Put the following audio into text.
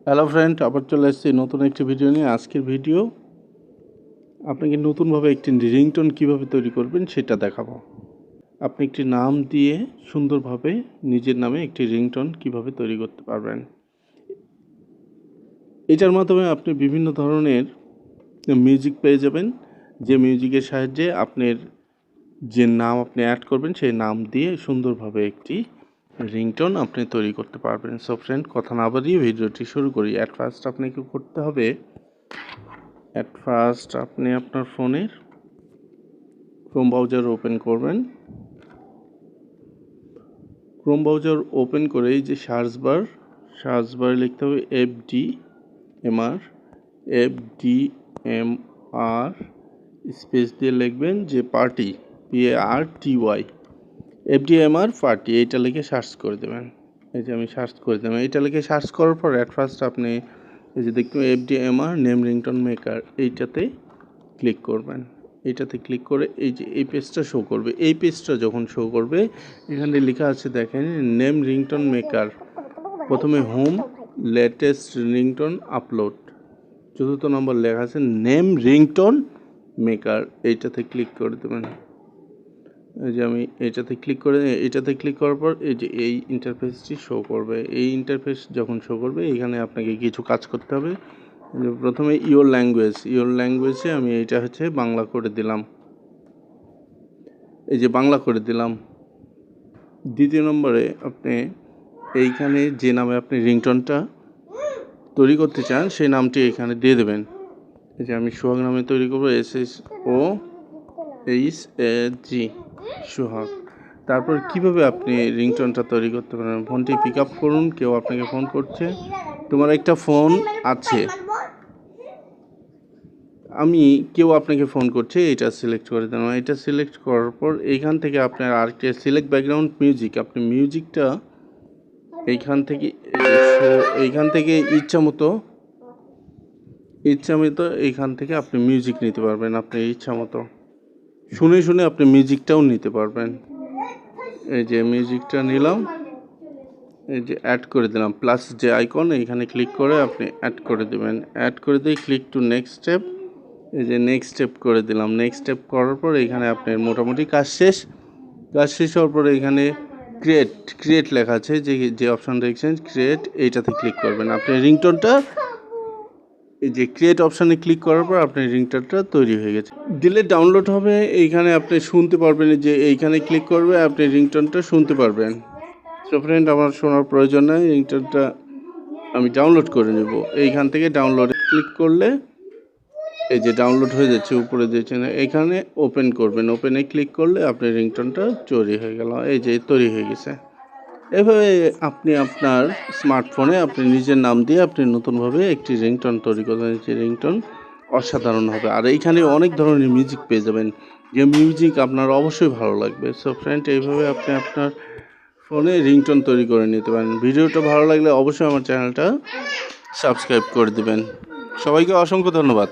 Hello friend, আবার চলে এসেছি নতুন একটি ভিডিও নিয়ে। আজকের ভিডিও আপনাকে নতুনভাবে একটি রিংটোন কিভাবে তৈরি করবেন সেটা দেখাবো। আপনি একটি নাম দিয়ে সুন্দরভাবে নিজের নামে একটি রিংটোন কিভাবে তৈরি করতে পারবেন। এটার মাধ্যমে আপনি বিভিন্ন ধরনের মিউজিক পেয়ে যাবেন, যে মিউজিকের সাহায্যে আপনার যে নাম আপনি অ্যাড করবেন সেই নাম দিয়ে সুন্দরভাবে একটি রিংটোন আপনি তৈরি করতে পারবেন। সো ফ্রেন্ড, কথা না বাড়িয়ে ভিডিওটি শুরু করি। অ্যাট ফার্স্ট আপনাকে করতে হবে, আপনি আপনার ফোনের ক্রোম ব্রাউজার ওপেন করবেন। ক্রোম ব্রাউজার ওপেন করে এই যে সার্চ বার লিখতে হবে FDMR স্পেস দিয়ে লিখবেন যে পার্টি, PARTY, FDMR পার্টি, এইটা লিখে সার্চ করে দেবেন। এই যে আমি সার্চ করে দেবেন। এইটা লিখে সার্চ করার পর অ্যাট ফার্স্ট আপনি এই যে দেখবেন FDMR নেম রিংটোন মেকার, এইটাতে ক্লিক করবেন। এইটাতে ক্লিক করে এই যে এই পেজটা শো করবে। এই পেজটা যখন শো করবে, এখানে লেখা আছে দেখেন নেম রিংটোন মেকার। প্রথমে হোম, লেটেস্ট রিংটোন আপলোড, চতুর্থ নম্বর লেখা আছে নেম রিংটোন মেকার। এইটাতে ক্লিক করে দেবেন। এই যে আমি এটাতে ক্লিক করার পর এই যে এই ইন্টারফেসটি শো করবে। এই ইন্টারফেস যখন শো করবে, এখানে আপনাকে কিছু কাজ করতে হবে। প্রথমে ইওর ল্যাঙ্গুয়েজে আমি এইটা হচ্ছে বাংলা করে দিলাম। এই যে বাংলা করে দিলাম। দ্বিতীয় নম্বরে আপনি এইখানে যে নামে আপনি রিংটোনটা তৈরি করতে চান সেই নামটি এখানে দিয়ে দেবেন। এই যে আমি সোহাগ নামে তৈরি করবো, SHOHAG সোহাগ। তারপর কিভাবে আপনি রিংটোনটা তৈরি করতে পারেন, ফোনটি পিক আপ করুন, কেউ আপনাকে ফোন করছে, তোমার একটা ফোন আছে, কেউ আপনাকে ফোন করছে, এটা সিলেক্ট করে দেন। এটা সিলেক্ট করার পর এইখান থেকে আপনার আরেকটা সিলেক্ট ব্যাকগ্রাউন্ড মিউজিক, আপনি মিউজিকটা এইখান থেকে ইচ্ছা মতো এইখান থেকে আপনি মিউজিক নিতে পারবেন। আপনার ইচ্ছা মতো শুনে আপনি মিউজিকটাও নিতে পারবেন। এই যে মিউজিকটা নিলাম, এই যে অ্যাড করে দিলাম, প্লাস যে আইকন এইখানে ক্লিক করে আপনি অ্যাড করে দেবেন। অ্যাড করে দিয়ে ক্লিক টু নেক্সট স্টেপ, এই যে নেক্সট স্টেপ করে দিলাম। নেক্সট স্টেপ করার পর এখানে আপনার মোটামুটি কাজ শেষ হওয়ার পরে এখানে ক্রিয়েট লেখা আছে, যে অপশান দেখছেন ক্রিয়েট, এইটাতে ক্লিক করবেন। আপনি রিংটোনটা এই যে ক্রিয়েট অপশানে ক্লিক করার পর আপনার রিংটোনটা তৈরি হয়ে গেছে। দিলে ডাউনলোড হবে, এইখানে আপনি শুনতে পারবেন। যে এইখানে ক্লিক করবে আপনি রিংটোনটা শুনতে পারবেন। সো ফ্রেন্ড, আমার শোনার প্রয়োজন নেই, রিংটোনটা আমি ডাউনলোড করে নেব। এইখান থেকে ডাউনলোডে ক্লিক করলে এই যে ডাউনলোড হয়ে যাচ্ছে, উপরে দিয়েছেন, এখানে ওপেন করবেন। ওপেনে ক্লিক করলে আপনার রিংটোনটা তৈরি হয়ে গেল। এই যে তৈরি হয়ে গেছে। এভাবে আপনি আপনার স্মার্টফোনে আপনি নিজের নাম দিয়ে আপনি নতুনভাবে একটি রিংটোন তৈরি করবেন। যে রিংটোন অসাধারণ হবে। আর এইখানে অনেক ধরনের মিউজিক পেয়ে যাবেন, যে মিউজিক আপনার অবশ্যই ভালো লাগবে। সো ফ্রেন্ড, এইভাবে আপনি আপনার ফোনে রিংটোন তৈরি করে নিতে পারেন। ভিডিওটা ভালো লাগলে অবশ্যই আমার চ্যানেলটা সাবস্ক্রাইব করে দেবেন। সবাইকে অসংখ্য ধন্যবাদ।